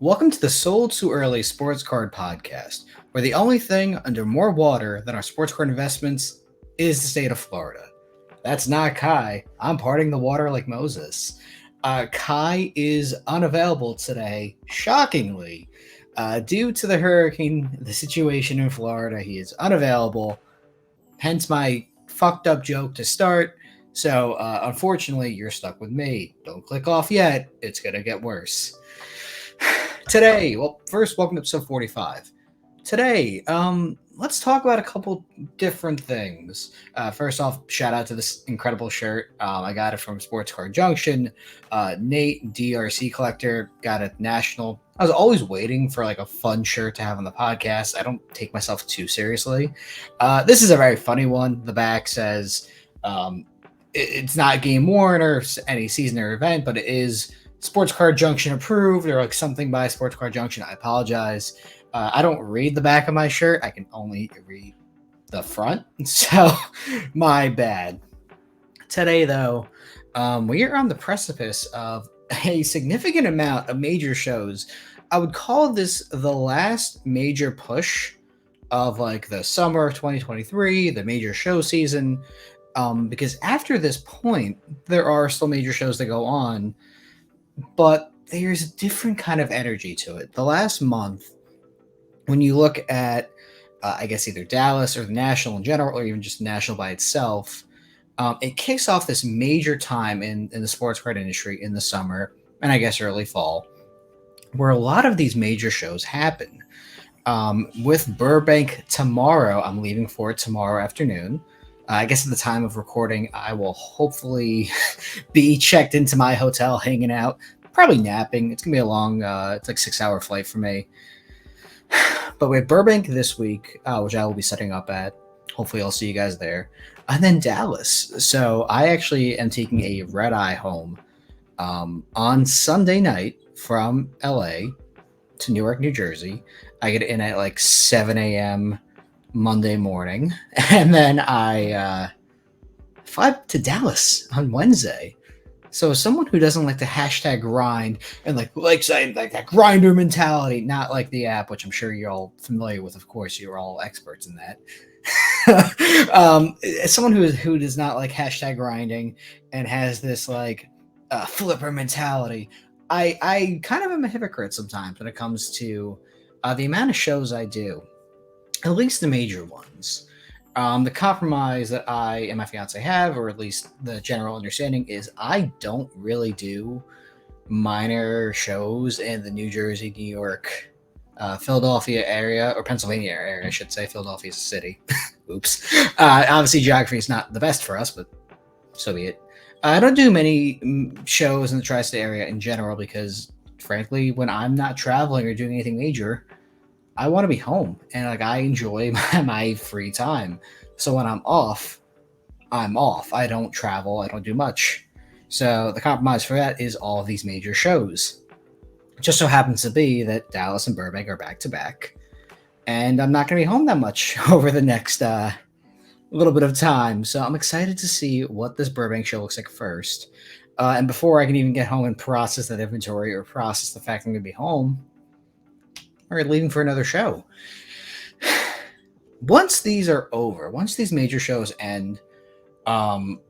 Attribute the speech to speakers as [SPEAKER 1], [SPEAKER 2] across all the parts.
[SPEAKER 1] Welcome to the Sold Too Early Sports Card Podcast, where the only thing under more water than our sports card investments is the state of Florida. That's not Kai. I'm parting the water like Moses. Kai is unavailable today, shockingly, due to the hurricane, the situation in Florida. He is unavailable, hence my fucked up joke to start. So, unfortunately, you're stuck with me. Don't click off yet, it's gonna get worse. Today, well, first, welcome to episode 45. Today, let's talk about a couple different things. First off, shout out to this incredible shirt. I got it from Sports Card Junction. Nate, DRC collector, got it national. I was always waiting for like a fun shirt to have on the podcast. I don't take myself too seriously. This is a very funny one. The back says it's not game worn or any season or event, but it is Sports Card Junction approved or like something by Sports Card Junction. I apologize. I don't read the back of my shirt. I can only read the front. So my bad. Today, though, we are on the precipice of a significant amount of major shows. I would call this the last major push of like the summer of 2023, the major show season. Because after this point, there are still major shows that go on, but there's a different kind of energy to it. The last month, when you look at, I guess, either Dallas or the National in general, or even just the National by itself, it kicks off this major time in the sports card industry in the summer, and I guess early fall, where a lot of these major shows happen. With Burbank tomorrow, I'm leaving for it tomorrow afternoon. I guess at the time of recording, I will hopefully be checked into my hotel, hanging out, probably napping. It's going to be a long, it's like 6-hour flight for me. But with Burbank this week, which I will be setting up at, hopefully I'll see you guys there. And then Dallas. So I actually am taking a red eye home on Sunday night from LA to Newark, New Jersey. I get in at like 7 a.m. Monday morning, and then I fly to Dallas on Wednesday. So as someone who doesn't like the hashtag grind and like saying like that grinder mentality, not like the app, which I'm sure you're all familiar with, of course, you're all experts in that. As someone who does not like hashtag grinding and has this like flipper mentality, I kind of am a hypocrite sometimes when it comes to the amount of shows I do. At least the major ones. The compromise that I and my fiance have, or at least the general understanding, is I don't really do minor shows in the New Jersey, New York, Philadelphia area, or Pennsylvania area, I should say. Philadelphia's a city. Oops. Obviously, geography is not the best for us, but so be it. I don't do many shows in the tri-state area in general because, frankly, when I'm not traveling or doing anything major, I want to be home and like I enjoy my free time. So when I'm off, I'm off. I don't travel. I don't do much. So the compromise for that is all of these major shows. It just so happens to be that Dallas and Burbank are back to back, and I'm not going to be home that much over the next little bit of time. So I'm excited to see what this Burbank show looks like first. And before I can even get home and process that inventory or process the fact I'm going to be home, or leaving for another show. Once these are over, once these major shows end,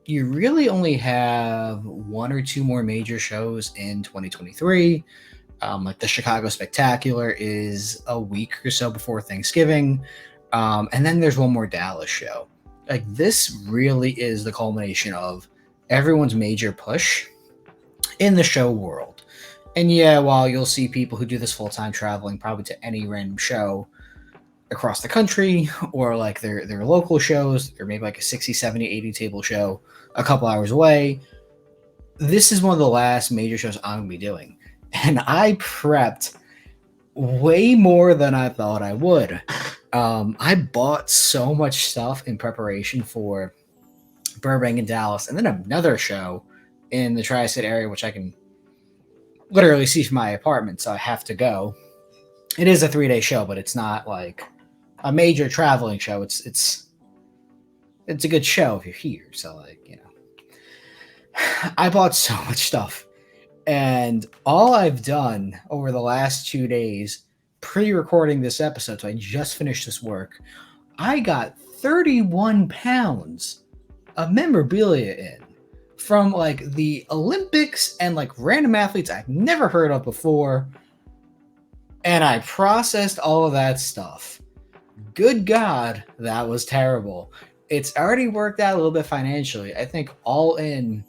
[SPEAKER 1] you really only have one or two more major shows in 2023. Like the Chicago Spectacular is a week or so before Thanksgiving. And then there's one more Dallas show. Like this really is the culmination of everyone's major push in the show world. And yeah, while you'll see people who do this full-time traveling probably to any random show across the country or like their local shows or maybe like a 60, 70, 80 table show a couple hours away, this is one of the last major shows I'm going to be doing. And I prepped way more than I thought I would. I bought so much stuff in preparation for Burbank and Dallas and then another show in the tri-state area, which I can literally see from my apartment, so I have to go. It is a 3-day show, but it's not like a major traveling show. It's a good show if you're here. So like, I bought so much stuff And all I've done over the last 2 days, pre-recording this episode, so I just finished this work, I got 31 pounds of memorabilia in from like the Olympics and like random athletes I've never heard of before. And I processed all of that stuff. Good God, that was terrible. It's already worked out a little bit financially. I think all in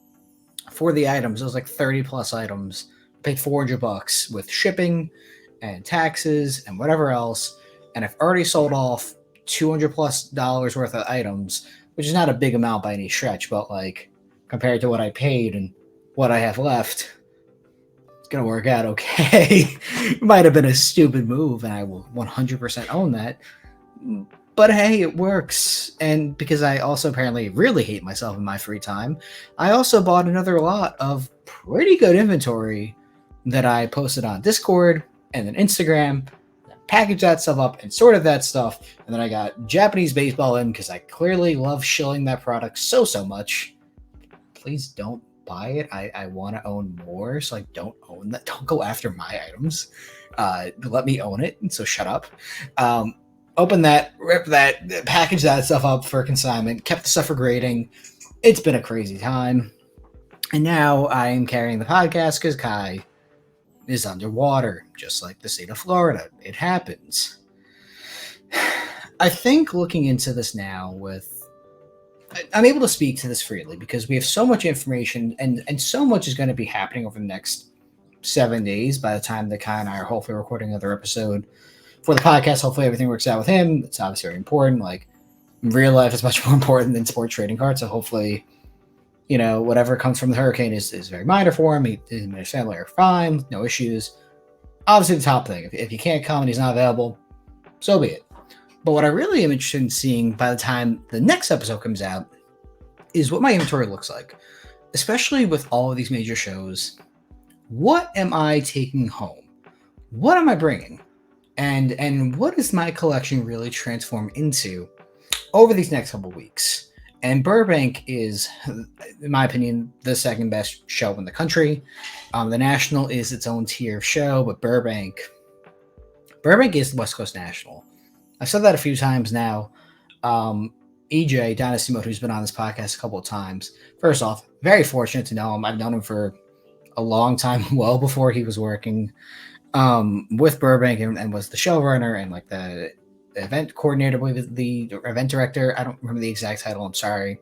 [SPEAKER 1] for the items, it was like 30 plus items. Paid $400 with shipping and taxes and whatever else. And I've already sold off $200 plus worth of items, which is not a big amount by any stretch, but like compared to what I paid and what I have left, it's gonna work out okay. It might have been a stupid move, and I will 100% own that. But hey, it works. And because I also apparently really hate myself in my free time, I also bought another lot of pretty good inventory that I posted on Discord and then Instagram, packaged that stuff up and sorted that stuff. And then I got Japanese baseball in because I clearly love shilling that product so much. Please don't buy it. I want to own more, so I don't own that. Don't go after my items. Let me own it, so shut up. Open that, rip that, package that stuff up for consignment, kept the stuff for grading. It's been a crazy time. And now I am carrying the podcast because Kai is underwater, just like the state of Florida. It happens. I think looking into this now I'm able to speak to this freely because we have so much information and so much is going to be happening over the next 7 days by the time that Kai and I are hopefully recording another episode for the podcast. Hopefully everything works out with him. It's obviously very important. Like real life is much more important than sports trading cards. So hopefully, whatever comes from the hurricane is very minor for him. His and his family are fine, no issues. Obviously the top thing, if he can't come and he's not available, so be it. But what I really am interested in seeing by the time the next episode comes out is what my inventory looks like, especially with all of these major shows. What am I taking home? What am I bringing? And what does my collection really transform into over these next couple weeks? And Burbank is, in my opinion, the second best show in the country. The National is its own tier of show, but Burbank is the West Coast National. I've said that a few times now. EJ, Dynasty Mode, who's been on this podcast a couple of times. First off, very fortunate to know him. I've known him for a long time, well before he was working with Burbank and was the showrunner and like the event coordinator, with the event director. I don't remember the exact title. I'm sorry.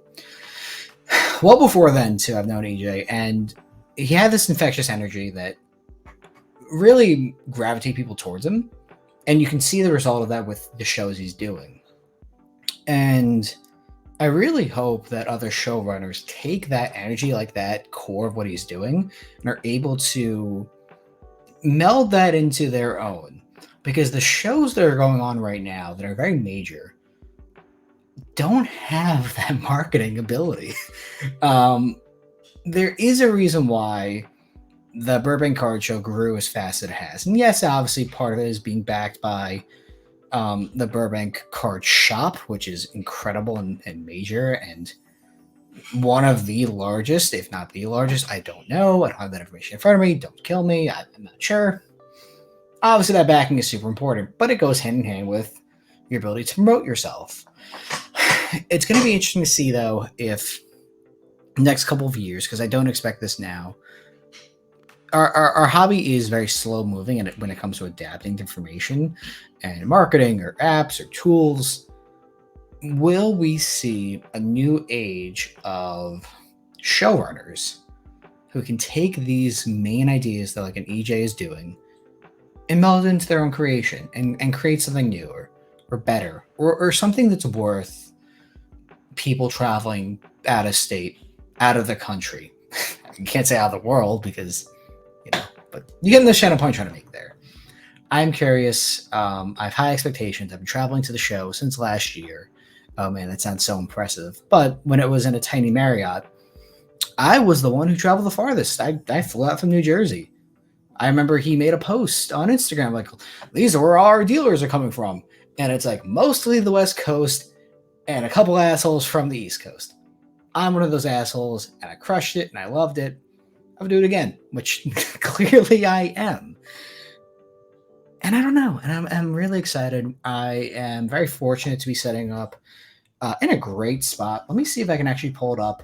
[SPEAKER 1] Well before then, too, I've known EJ, and he had this infectious energy that really gravitated people towards him. And you can see the result of that with the shows he's doing. And I really hope that other showrunners take that energy, like that core of what he's doing, and are able to meld that into their own. Because the shows that are going on right now that are very major don't have that marketing ability. There is a reason why the Burbank Card Show grew as fast as it has. And yes, obviously part of it is being backed by the Burbank Card Shop, which is incredible and major and one of the largest, if not the largest. I don't know. I don't have that information in front of me. Don't kill me. I'm not sure. Obviously, that backing is super important, but it goes hand in hand with your ability to promote yourself. It's going to be interesting to see, though, if next couple of years, because I don't expect this now, our hobby is very slow moving when it comes to adapting to information and marketing or apps or tools. Will we see a new age of showrunners who can take these main ideas that like an EJ is doing and meld it into their own creation and create something new or better or something that's worth people traveling out of state, out of the country? You can't say out of the world because, but you get the point I'm trying to make there. I'm curious. I have high expectations. I've been traveling to the show since last year. Oh man, that sounds so impressive. But when it was in a tiny Marriott, I was the one who traveled the farthest. I flew out from New Jersey. I remember he made a post on Instagram like, these are where our dealers are coming from. And it's like mostly the West Coast and a couple assholes from the East Coast. I'm one of those assholes, and I crushed it, and I loved it. I would do it again, which clearly I am. And I don't know, and I'm really excited. I am very fortunate to be setting up in a great spot. Let me see if I can actually pull it up.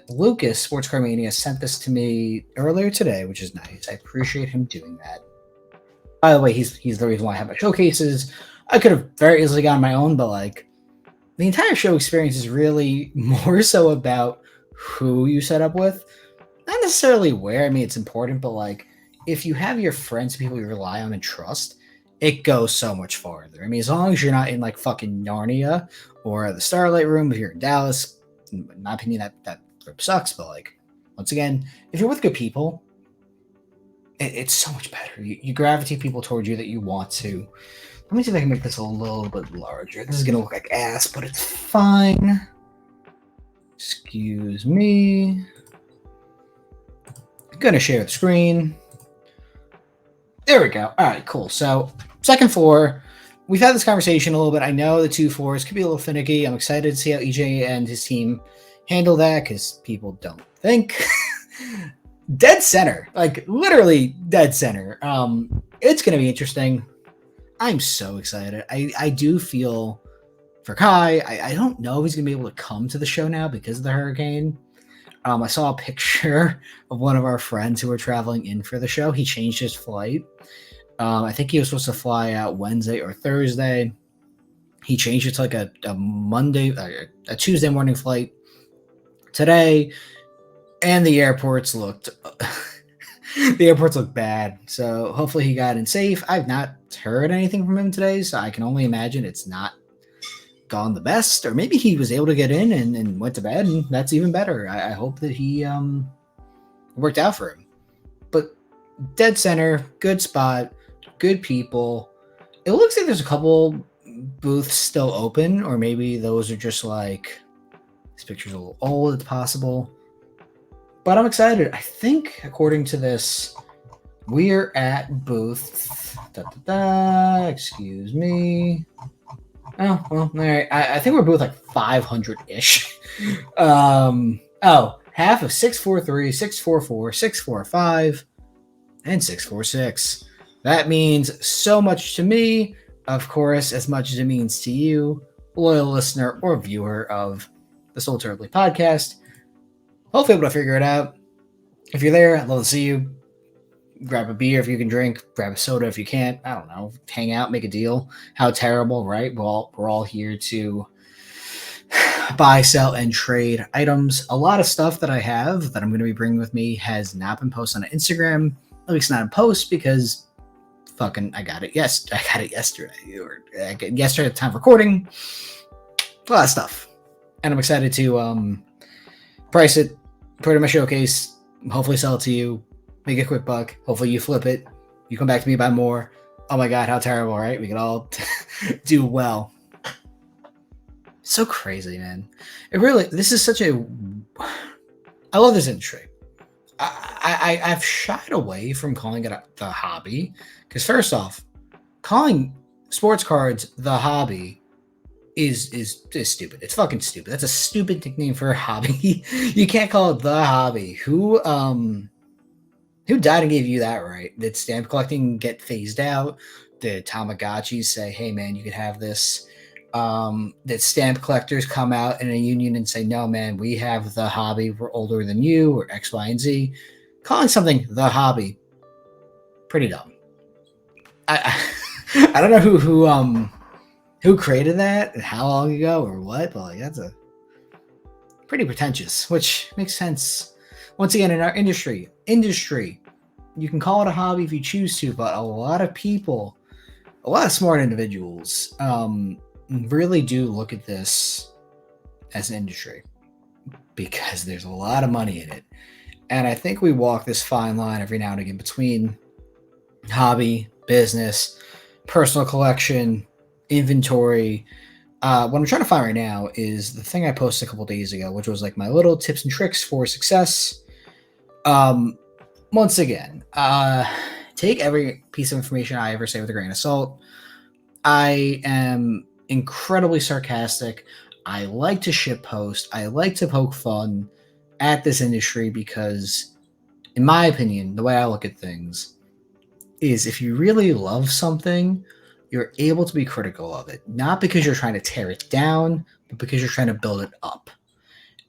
[SPEAKER 1] Lucas, Sports Car Mania, sent this to me earlier today, which is nice. I appreciate him doing that. By the way, he's the reason why I have my showcases. I could have very easily gone my own, but like the entire show experience is really more so about who you set up with, not necessarily where. I mean, it's important, but like if you have your friends, people you rely on and trust, it goes so much farther. I mean, as long as you're not in like fucking Narnia or the Starlight Room, if you're in Dallas, in my opinion, that trip sucks. But like, once again, if you're with good people, it's so much better. You gravitate people towards you that you want to. Let me see if I can make this a little bit larger. This is gonna look like ass, but it's fine. Excuse me. I'm gonna share the screen. There we go. All right, cool. So, second floor. We've had this conversation a little bit. I know the 2 floors could be a little finicky. I'm excited to see how EJ and his team handle that because people don't think. Dead center. Like, literally dead center. It's going to be interesting. I'm so excited. I do feel for Kai. I don't know if he's going to be able to come to the show now because of the hurricane. I saw a picture of one of our friends who were traveling in for the show. He changed his flight. I think he was supposed to fly out Wednesday or Thursday. He changed it to like a Monday, a Tuesday morning flight today. And the airports looked bad. So hopefully he got in safe. I've not heard anything from him today, so I can only imagine it's not gone the best, or maybe he was able to get in and went to bed, and that's even better. I hope that he worked out for him. But dead center, good spot, good people. It looks like there's a couple booths still open, or maybe those are just like, this picture's a little old, it's possible. But I'm excited. I think according to this, we're at booth excuse me. Oh, well, all right. I think we're both like 500-ish. Half of 643, 644, 645, and 646. That means so much to me, of course, as much as it means to you, loyal listener or viewer of the Soul Terribly podcast. Hopefully able to figure it out. If you're there, I'd love to see you. Grab a beer if you can drink, grab a soda if you can't. I don't know, hang out, make a deal. How terrible, right? Well, we're all here to buy, sell, and trade items. A lot of stuff that I have that I'm going to be bringing with me has not been posted on Instagram. At least not in post because fucking I got it yesterday. Or yesterday at the time of recording. A lot of stuff. And I'm excited to price it, put it in my showcase, hopefully sell it to you. Make a quick buck. Hopefully you flip it. You come back to me, buy more. Oh my God, how terrible, right? We could all do well. So crazy, man. This is such a... I love this industry. I've shied away from calling it the hobby. Because first off, calling sports cards the hobby is stupid. It's fucking stupid. That's a stupid nickname for a hobby. You can't call it the hobby. Who died and gave you that right? Did stamp collecting get phased out? Did Tamagotchis say, hey man, you could have this? Did stamp collectors come out in a union and say, no man, we have the hobby, we're older than you, or X, Y, and Z? Calling something the hobby, pretty dumb. I don't know who created that and how long ago or what, but like that's a pretty pretentious, which makes sense. Once again, in our industry, you can call it a hobby if you choose to, but a lot of people, a lot of smart individuals, really do look at this as an industry because there's a lot of money in it. And I think we walk this fine line every now and again between hobby, business, personal collection, inventory. What I'm trying to find right now is the thing I posted a couple days ago, which was like my little tips and tricks for success. Once again, take every piece of information I ever say with a grain of salt. I am incredibly sarcastic. I like to shitpost. I like to poke fun at this industry because in my opinion, the way I look at things is if you really love something, you're able to be critical of it, not because you're trying to tear it down, but because you're trying to build it up.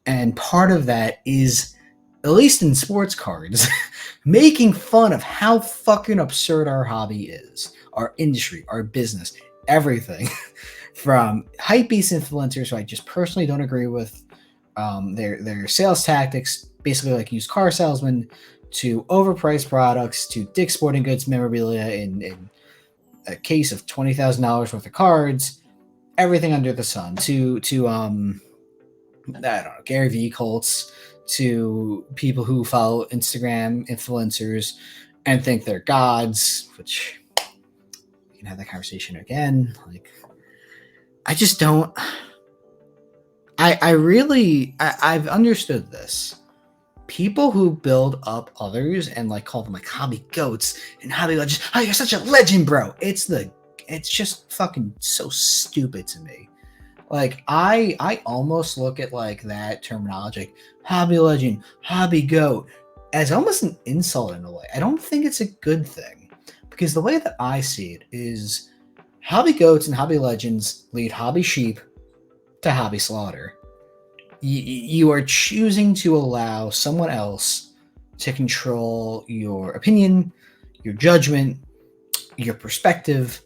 [SPEAKER 1] And part of that is, at least in sports cards, making fun of how fucking absurd our hobby is, our industry, our business, everything. From hypebeast influencers who I just personally don't agree with, their sales tactics, basically like used car salesmen, to overpriced products, to Dick's Sporting Goods memorabilia in a case of $20,000 worth of cards, everything under the sun, to I don't know, Gary V. Colts, to people who follow Instagram influencers and think they're gods, which we can have that conversation again. Like, I just don't. I've understood this. People who build up others and like call them like hobby goats and hobby legends. Oh, you're such a legend, bro. It's just fucking so stupid to me. Like I almost look at like that terminology, like hobby legend, hobby goat, as almost an insult in a way. I don't think it's a good thing, because the way that I see it is hobby goats and hobby legends lead hobby sheep to hobby slaughter. You are choosing to allow someone else to control your opinion, your judgment, your perspective,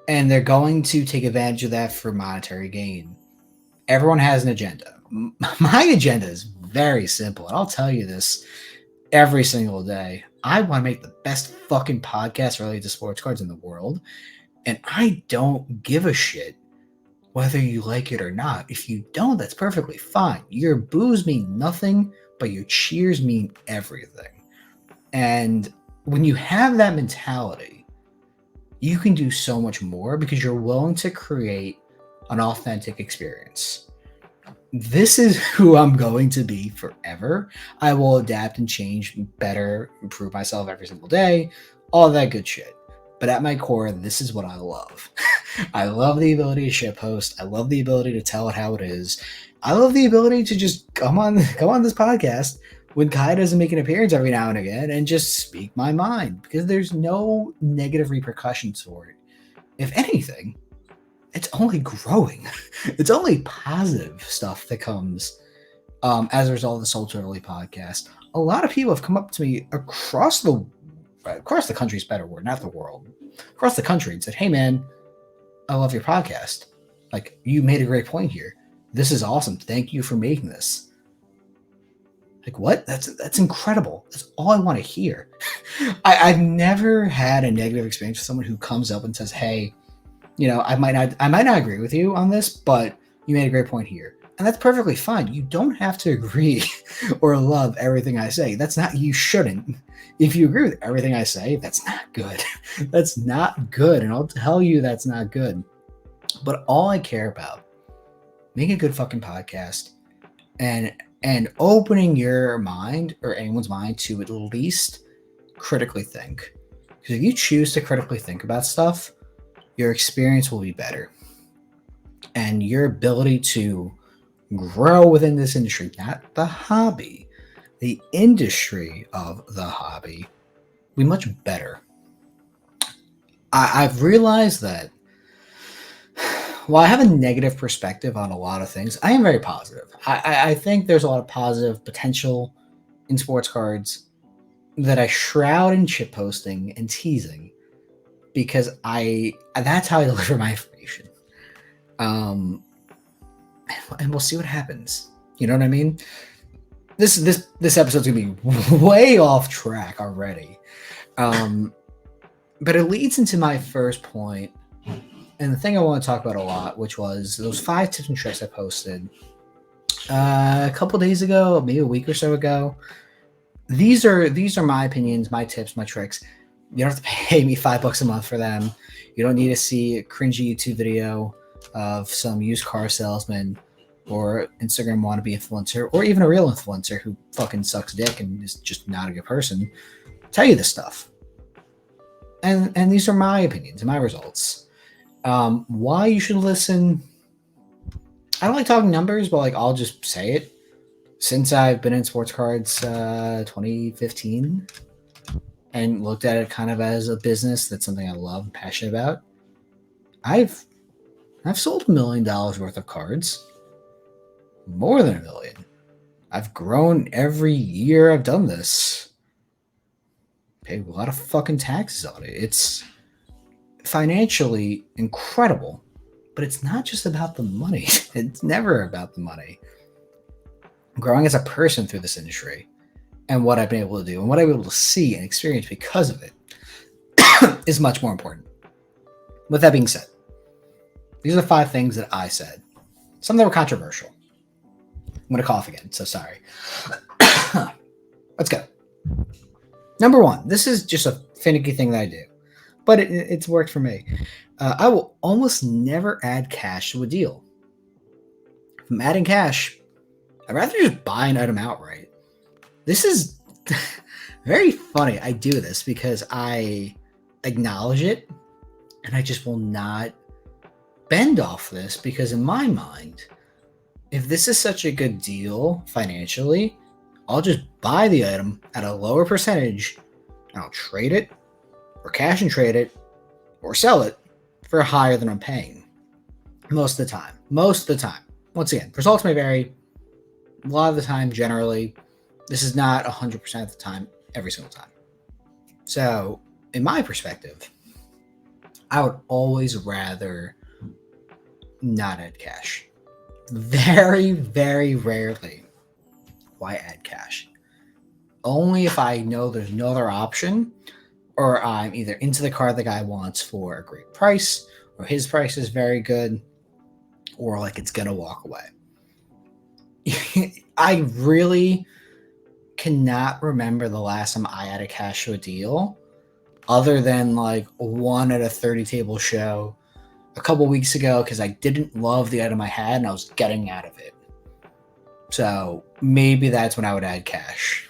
[SPEAKER 1] and they're going to take advantage of that for monetary gain. Everyone has an agenda. My agenda is very simple, and I'll tell you this every single day. I want to make the best fucking podcast related to sports cards in the world, and I don't give a shit whether you like it or not. If you don't, that's perfectly fine. Your boos mean nothing, but your cheers mean everything. And when you have that mentality, you can do so much more because you're willing to create an authentic experience. This is who I'm going to be forever. I will adapt and change, better, improve myself every single day, all that good shit. But at my core, this is what I love. I love the ability to shitpost. I love the ability to tell it how it is. I love the ability to just come on this podcast when Kai doesn't make an appearance every now and again and just speak my mind, because there's no negative repercussions for it. If anything, it's only growing. It's only positive stuff that comes as a result of the Soul Totally podcast. A lot of people have come up to me across the country is a better word, not the world, across the country, and said, "Hey man, I love your podcast. Like, you made a great point here. This is awesome. Thank you for making this." Like, what? That's incredible. That's all I want to hear. I've never had a negative experience with someone who comes up and says, "Hey, I might not agree with you on this, but you made a great point here." And that's perfectly fine. You don't have to agree or love everything I say. You shouldn't. If you agree with everything I say, that's not good. That's not good. And I'll tell you that's not good. But all I care about, making a good fucking podcast and opening your mind or anyone's mind to at least critically think. Because if you choose to critically think about stuff, your experience will be better. And your ability to grow within this industry, not the hobby, the industry of the hobby, will be much better. I've realized that while I have a negative perspective on a lot of things, I am very positive. I think there's a lot of positive potential in sports cards that I shroud in shit posting and teasing, because that's how I deliver my information. And we'll see what happens. You know what I mean? This episode's gonna be way off track already. But it leads into my first point, and the thing I want to talk about a lot, which was those 5 tips and tricks I posted a couple days ago, maybe a week or so ago. These are my opinions, my tips, my tricks. You don't have to pay me $5 a month for them. You don't need to see a cringy YouTube video of some used car salesman or Instagram wannabe influencer, or even a real influencer who fucking sucks dick and is just not a good person, tell you this stuff. And these are my opinions and my results. Why you should listen, I don't like talking numbers, but like I'll just say it. since I've been in sports cards 2015 and looked at it kind of as a business, that's something I love and passionate about. I've sold $1 million worth of cards, more than $1 million. I've grown every year I've done this. Paid a lot of fucking taxes on it. It's financially incredible, but it's not just about the money. It's never about the money. Growing as a person through this industry and what I've been able to do and what I've been able to see and experience because of it is much more important. With that being said, these are the 5 things that I said. Some that were controversial. I'm going to cough again, so sorry. Let's go. Number 1, this is just a finicky thing that I do, but it's worked for me. I will almost never add cash to a deal. If I'm adding cash, I'd rather just buy an item outright. This is very funny. I do this because I acknowledge it, and I just will not bend off this because in my mind, if this is such a good deal financially, I'll just buy the item at a lower percentage and I'll trade it or cash and trade it or sell it for higher than I'm paying. Most of the time. Once again, results may vary. A lot of the time, generally, this is not 100% of the time, every single time. So, in my perspective, I would always rather not add cash. Very, very rarely why add cash. Only if I know there's no other option, or I'm either into the card the guy wants for a great price, or his price is very good, or like it's gonna walk away. I really cannot remember the last time I added cash to a deal, other than like one at a 30 table show a couple weeks ago because I didn't love the item I had and I was getting out of it. So maybe that's when I would add cash.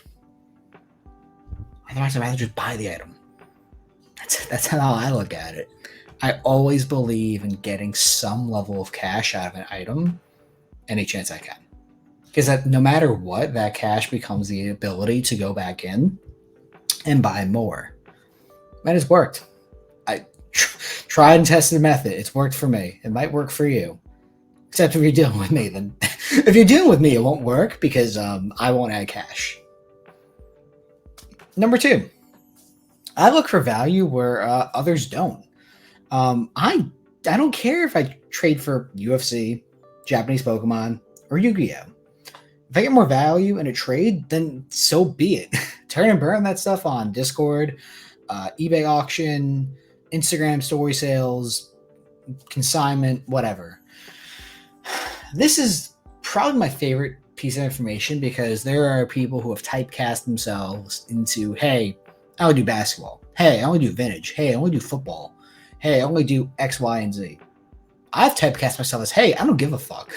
[SPEAKER 1] Otherwise, I'd rather just buy the item. That's how I look at it. I always believe in getting some level of cash out of an item any chance I can. Because no matter what, that cash becomes the ability to go back in and buy more. And it's worked. I tried and tested the method. It's worked for me. It might work for you. Except if you're dealing with me. Then if you're dealing with me, it won't work because I won't add cash. Number 2, I look for value where others don't. I don't care if I trade for UFC, Japanese Pokemon, or Yu-Gi-Oh! If I get more value in a trade, then so be it. Turn and burn that stuff on Discord, eBay auction, Instagram story sales, consignment, whatever. This is probably my favorite piece of information because there are people who have typecast themselves into, hey, I only do basketball. Hey, I only do vintage. Hey, I only do football. Hey, I only do X, Y, and Z. I've typecast myself as, hey, I don't give a fuck.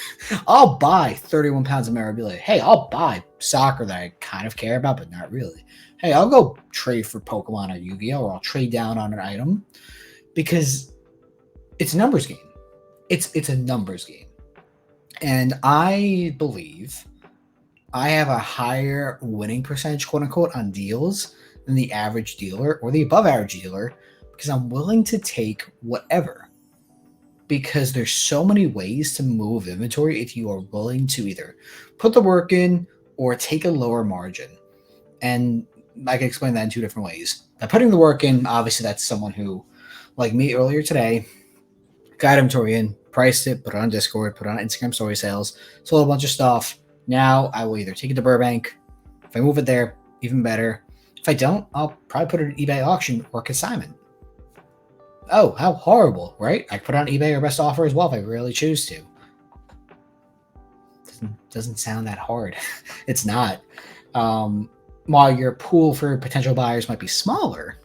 [SPEAKER 1] I'll buy 31 pounds of memorabilia. Hey, I'll buy soccer that I kind of care about, but not really. Hey, I'll go trade for Pokemon or Yu-Gi-Oh! Or I'll trade down on an item because it's a numbers game. It's a numbers game. And I believe I have a higher winning percentage, quote unquote, on deals than the average dealer or the above average dealer because I'm willing to take whatever. Because there's so many ways to move inventory if you are willing to either put the work in or take a lower margin. And I can explain that in 2 different ways. By putting the work in, obviously that's someone who, like me earlier today, got inventory in, priced it, put it on Discord, put it on Instagram story sales, sold a bunch of stuff. Now I will either take it to Burbank. If I move it there, even better. If I don't, I'll probably put it in eBay auction or consignment. Oh, how horrible, right? I can put it on eBay or best offer as well if I really choose to. Doesn't sound that hard. It's not. While your pool for potential buyers might be smaller,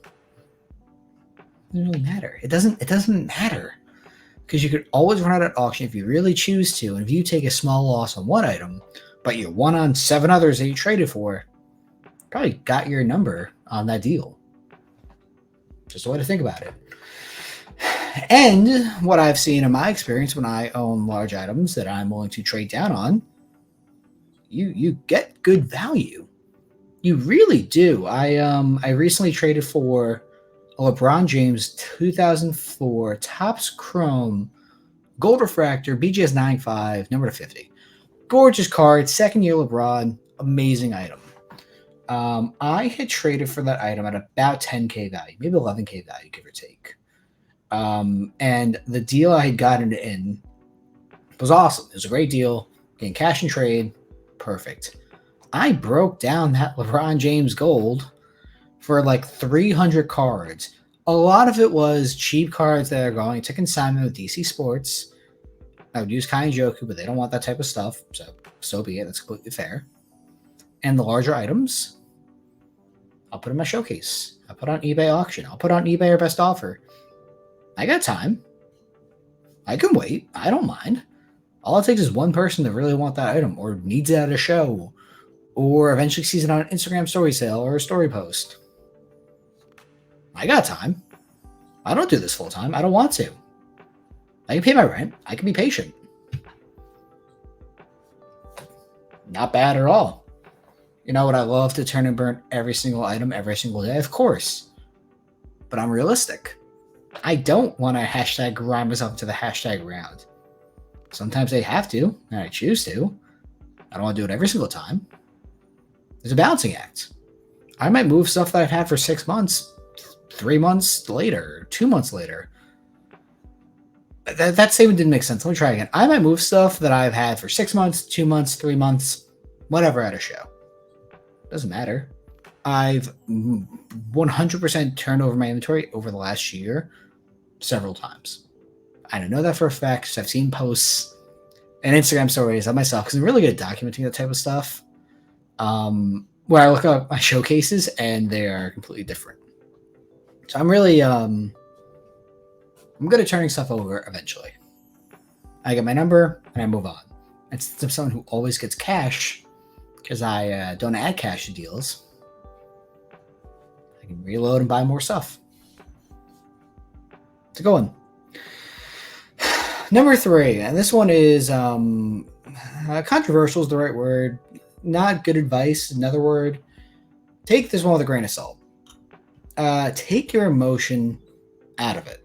[SPEAKER 1] it doesn't really matter. It doesn't matter. Because you could always run out at auction if you really choose to, and if you take a small loss on one item, but you won on 7 others that you traded for, probably got your number on that deal. Just a way to think about it. And what I've seen in my experience when I own large items that I'm willing to trade down on, you get good value. You really do. I recently traded for a LeBron James 2004 Topps Chrome Gold Refractor BGS 95 number to 50. Gorgeous card, second year LeBron, amazing item. I had traded for that item at about 10K value, maybe 11K value, give or take. And the deal I had gotten it in was awesome. It was a great deal. Getting cash and trade, perfect. I broke down that LeBron James gold for like 300 cards. A lot of it was cheap cards that are going to consignment with DC Sports. I would use Kai and Joku, but they don't want that type of stuff, so be it. That's completely fair. And the larger items, I'll put in my showcase. I'll put on eBay auction. I'll put on eBay or best offer. I got time. I can wait. I don't mind. All it takes is one person to really want that item or needs it at a show or eventually sees it on an Instagram story sale or a story post. I got time. I don't do this full time. I don't want to. I can pay my rent. I can be patient. Not bad at all. You know, would I love to turn and burn every single item every single day? Of course. But I'm realistic. I don't want to hashtag grind myself to the hashtag round. Sometimes I have to, and I choose to. I don't want to do it every single time. There's a balancing act. I might move stuff that I've had for 6 months, 3 months later, 2 months later. That statement didn't make sense. Let me try again. I might move stuff that I've had for 6 months, 2 months, 3 months, whatever at a show. Doesn't matter. I've 100% turned over my inventory over the last year several times. I don't know that for a fact because I've seen posts and Instagram stories of myself because I'm really good at documenting that type of stuff. Where I look up my showcases and they are completely different. So I'm really I'm good at turning stuff over eventually. I get my number and I move on. Instead of someone who always gets cash because I don't add cash to deals, I can reload and buy more stuff. It's a good one. Number 3, and this one is controversial is the right word. Not good advice, another word. Take this one with a grain of salt. Take your emotion out of it.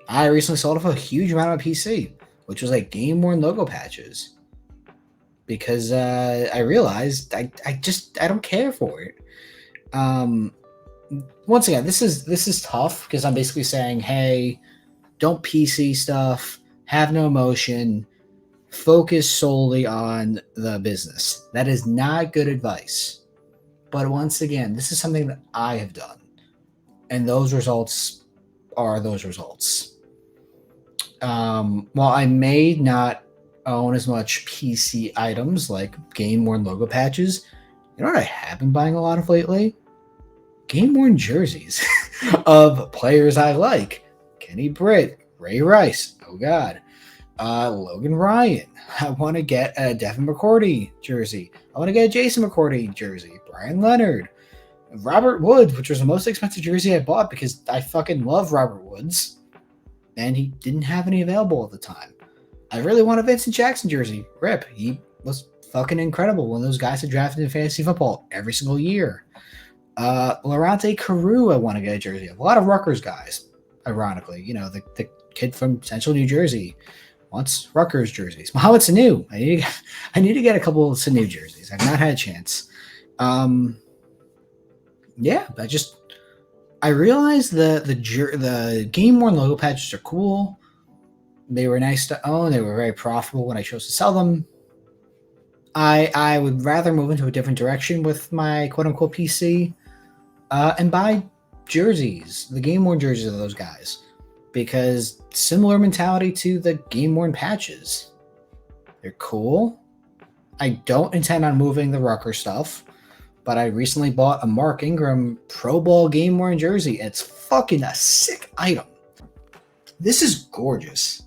[SPEAKER 1] I recently sold off a huge amount of my PC, which was like game-worn logo patches. Because I realized I don't care for it. Once again, this is tough because I'm basically saying, hey, don't PC stuff, have no emotion, focus solely on the business. That is not good advice. But once again, this is something that I have done. And those results are those results. While I may not own as much PC items like game-worn logo patches, you know what I have been buying a lot of lately? Game-worn jerseys of players I like. Kenny Britt, Ray Rice, oh god, Logan Ryan. I want to get a Devin McCourty jersey. I want to get a Jason McCourty jersey. Brian Leonard. Robert Woods, which was the most expensive jersey I bought because I fucking love Robert Woods. And he didn't have any available at the time. I really want a Vincent Jackson jersey. Rip. He was fucking incredible. One of those guys that drafted in fantasy football every single year. Laurent Carew, I want to get a jersey of. A lot of Rutgers guys, ironically. You know, the kid from Central New Jersey wants Rutgers jerseys. Mohamed Sanu. I need to get a couple of Sanu jerseys. I've not had a chance. Yeah, I realized the game-worn logo patches are cool. They were nice to own. They were very profitable when I chose to sell them. I would rather move into a different direction with my quote-unquote PC and buy jerseys, the game-worn jerseys of those guys. Because similar mentality to the game-worn patches. They're cool. I don't intend on moving the Rucker stuff. But I recently bought a Mark Ingram Pro Bowl game-worn jersey. It's fucking a sick item. This is gorgeous.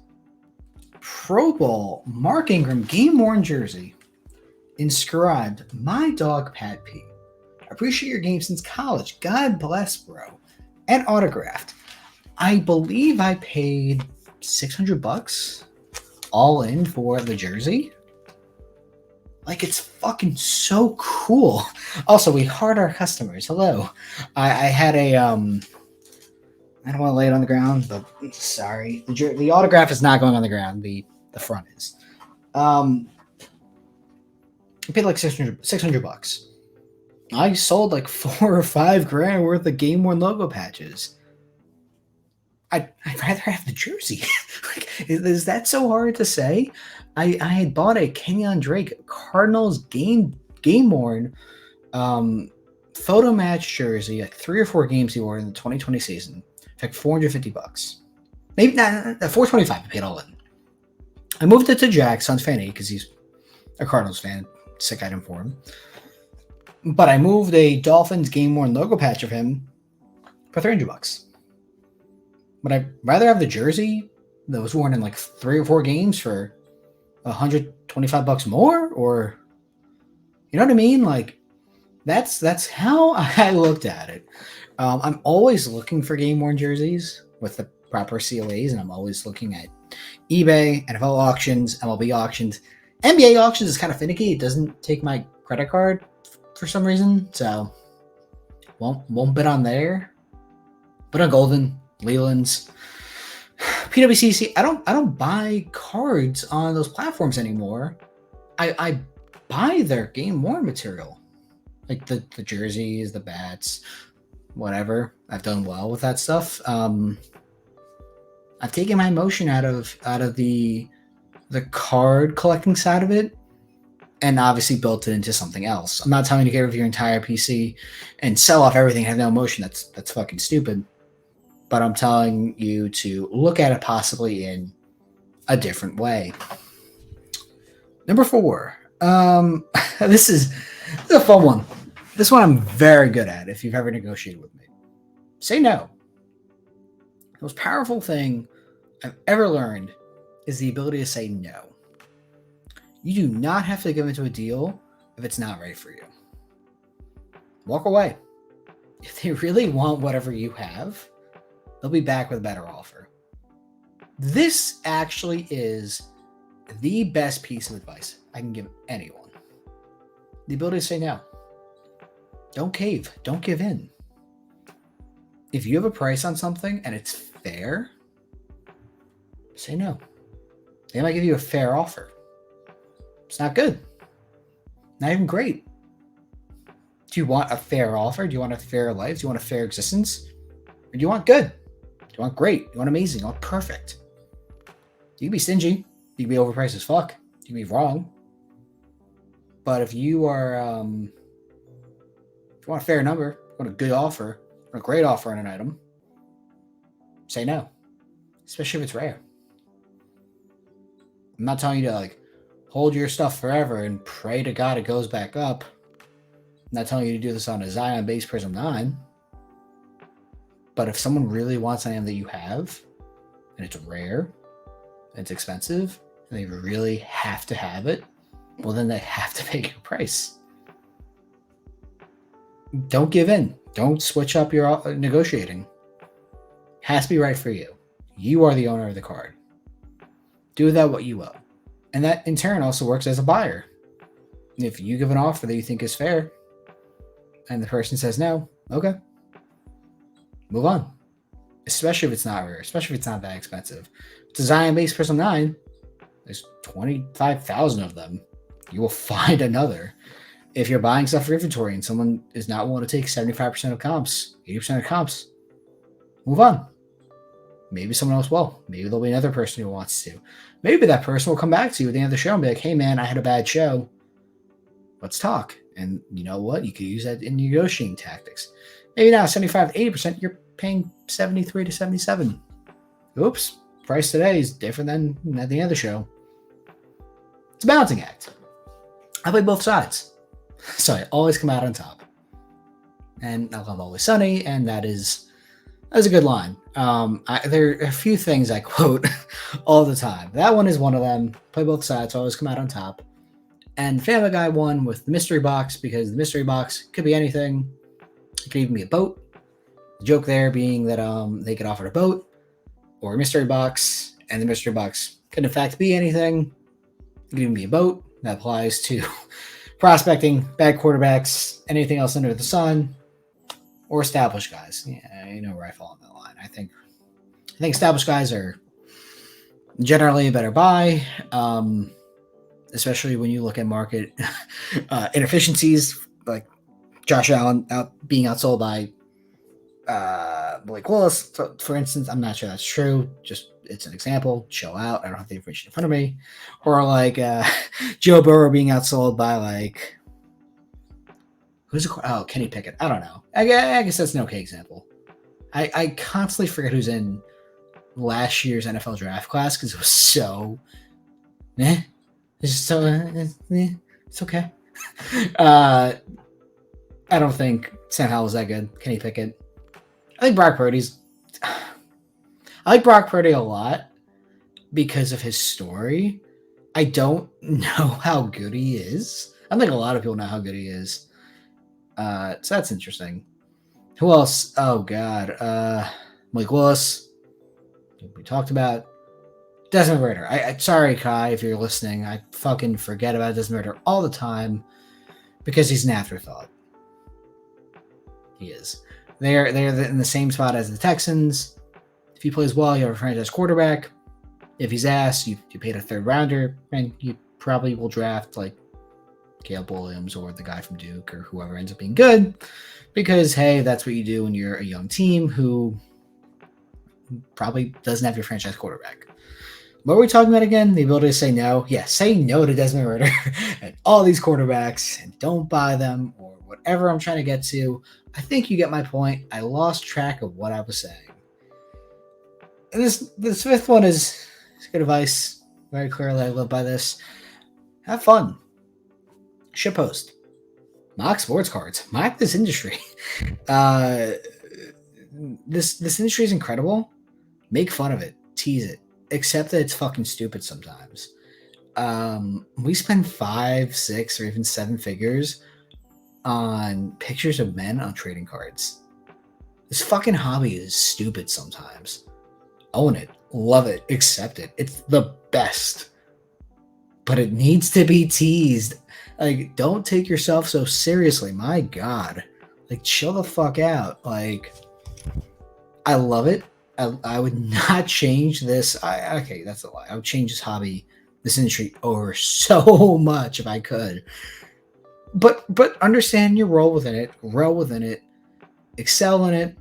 [SPEAKER 1] Pro Bowl Mark Ingram game-worn jersey. Inscribed, my dog Pat P. Appreciate your game since college. God bless, bro. And autographed. I believe I paid $600 all in for the jersey. Like, it's fucking so cool. Also, we heart our customers. Hello. I had a I don't want to lay it on the ground, but sorry, the autograph is not going on the ground. The front is. I paid like 600 bucks. I sold like 4 or 5 grand worth of Game Worn logo patches. I'd rather have the jersey. Like, is that so hard to say? I had bought a Kenyon Drake Cardinals game worn photo match jersey, like 3 or 4 games he wore in the 2020 season. For like $450. Maybe not $425. I paid all in. I moved it to Jack, son's fanny, because he's a Cardinals fan. Sick item for him. But I moved a Dolphins game worn logo patch of him for $300. But I'd rather have the jersey that was worn in like 3 or 4 games for $125 more, or you know what I mean? Like, that's how I looked at it. I'm always looking for game worn jerseys with the proper COAs, and I'm always looking at eBay, NFL auctions, MLB auctions. NBA auctions is kind of finicky. It doesn't take my credit card for some reason, so won't bid on there. But on Golden, Leland's, PWCC, I don't buy cards on those platforms anymore. I buy their game worn material, like the jerseys, the bats, whatever. I've done well with that stuff. I've taken my emotion out of the card collecting side of it, and obviously built it into something else. I'm not telling you to get rid of your entire PC and sell off everything and have no emotion. That's fucking stupid. But I'm telling you to look at it possibly in a different way. Number 4. This is a fun one. This one I'm very good at if you've ever negotiated with me. Say no. The most powerful thing I've ever learned is the ability to say no. You do not have to give into a deal if it's not right for you. Walk away. If they really want whatever you have, they'll be back with a better offer. This actually is the best piece of advice I can give anyone. The ability to say no. Don't cave. Don't give in. If you have a price on something and it's fair, say no. They might give you a fair offer. It's not good. Not even great. Do you want a fair offer? Do you want a fair life? Do you want a fair existence? Or do you want good? Do you want great? Do you want amazing? Do you want perfect? You can be stingy. You can be overpriced as fuck. You can be wrong. But if you are, if you want a fair number, you want a good offer, or a great offer on an item, say no. Especially if it's rare. I'm not telling you to hold your stuff forever and pray to God it goes back up. I'm not telling you to do this on a Zion base Prism 9. But if someone really wants an item that you have, and it's rare, and it's expensive, and they really have to have it, well, then they have to pay your price. Don't give in. Don't switch up your negotiating. It has to be right for you. You are the owner of the card. Do that what you owe. And that, in turn, also works as a buyer. If you give an offer that you think is fair, and the person says no, okay. Move on. Especially if it's not rare. Especially if it's not that expensive. If it's a Zion base Prism 9, there's 25,000 of them. You will find another. If you're buying stuff for inventory and someone is not willing to take 75% of comps, 80% of comps, move on. Maybe someone else will. Maybe there'll be another person who wants to. Maybe that person will come back to you at the end of the show and be like, hey man, I had a bad show. Let's talk. And you know what? You could use that in negotiating tactics. Maybe not 75 to 80%, you're paying 73 to 77. Oops. Price today is different than at the end of the show. It's a balancing act. I play both sides. So I always come out on top. And I love Always Sunny, and that's a good line. There are a few things I quote all the time. That one is one of them. Play both sides, so I always come out on top. And Family Guy won with the mystery box, because the mystery box could be anything. It could even be a boat. The joke there being that they could offer a boat or a mystery box, and the mystery box could in fact be anything. It could even be a boat. That applies to prospecting, bad quarterbacks, anything else under the sun, or established guys. Yeah, you know where I fall on that line. I think established guys are generally a better buy, especially when you look at market inefficiencies like Josh Allen being outsold by Blake Willis, for instance. I'm not sure that's true. Just it's an example. Chill out. I don't have the information in front of me. Or like Joe Burrow being outsold by like Kenny Pickett. I don't know. I guess that's an okay example. I constantly forget who's in last year's NFL draft class because it was so it's just so it's okay. I don't think Sam Howell was that good. Kenny Pickett. I like Brock Purdy a lot because of his story. I don't know how good he is. I think a lot of people know how good he is. So that's interesting. Who else? Oh God. Mike Willis. We talked about Desmond Ridder. I sorry, Kai, if you're listening. I fucking forget about Desmond Ridder all the time because he's an afterthought. He is. They're in the same spot as the Texans. If he plays well, you have a franchise quarterback. If he's ass, you paid a third rounder, and you probably will draft like Caleb Williams or the guy from Duke or whoever ends up being good. Because, hey, that's what you do when you're a young team who probably doesn't have your franchise quarterback. What were we talking about again? The ability to say no? Yeah, say no to Desmond Ridder and all these quarterbacks and don't buy them or whatever I'm trying to get to. I think you get my point. I lost track of what I was saying. And this fifth one is good advice. Very clearly, I live by this. Have fun. Shitpost. Mock sports cards. Mock this industry. This industry is incredible. Make fun of it. Tease it. Accept that it's fucking stupid sometimes. We spend 5, 6, or even 7 figures on pictures of men on trading cards. This fucking hobby is stupid sometimes. Own it. Love it. Accept it. It's the best. But it needs to be teased. Like, don't take yourself so seriously. My God. Like, chill the fuck out. Like, I love it. I would not change this. Okay, that's a lie. I would change this hobby, this industry over so much if I could. But understand your role within it, grow within it, excel in it,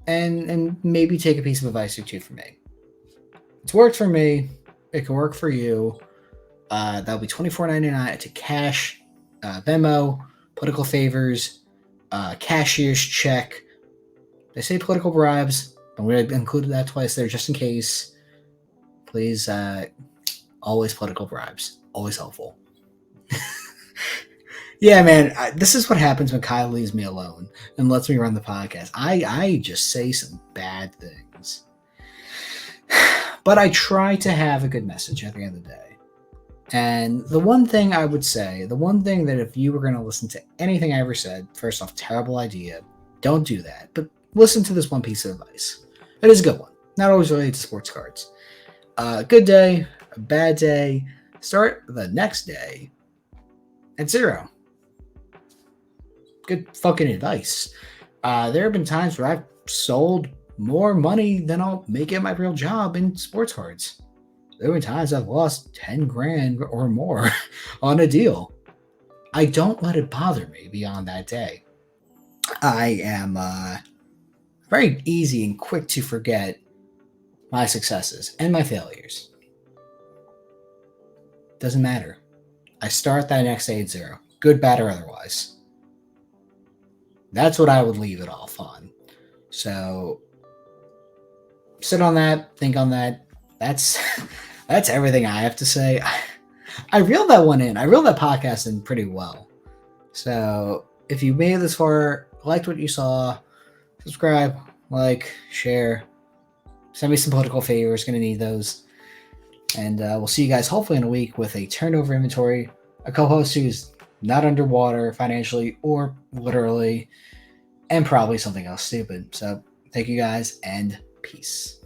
[SPEAKER 1] and maybe take a piece of advice or two from me. It's worked for me. It can work for you. That'll be $24.99 to cash, Venmo, political favors, cashier's check. They say political bribes. I'm going to include that twice there just in case. Please, always political bribes. Always helpful. Yeah, man, this is what happens when Kyle leaves me alone and lets me run the podcast. I just say some bad things. But I try to have a good message at the end of the day. And the one thing I would say, the one thing that if you were going to listen to anything I ever said, first off, terrible idea. Don't do that. But listen to this one piece of advice. It is a good one. Not always related to sports cards. A good day, a bad day. Start the next day at 0. Good fucking advice. There have been times where I've sold more money than I'll make at my real job in sports cards. There have been times I've lost 10 grand or more on a deal. I don't let it bother me beyond that day. I am very easy and quick to forget my successes and my failures. Doesn't matter. I start that next day at 0. Good, bad, or otherwise. That's what I would leave it off on. So sit on that, think on that. That's everything I have to say. I reeled that one in. I reeled that podcast in pretty well. So if you made it this far, liked what you saw, subscribe, like, share, send me some political favors. Going to need those. And we'll see you guys hopefully in a week with a turnover inventory, a co-host who's not underwater financially or literally, and probably something else stupid. So thank you guys and peace.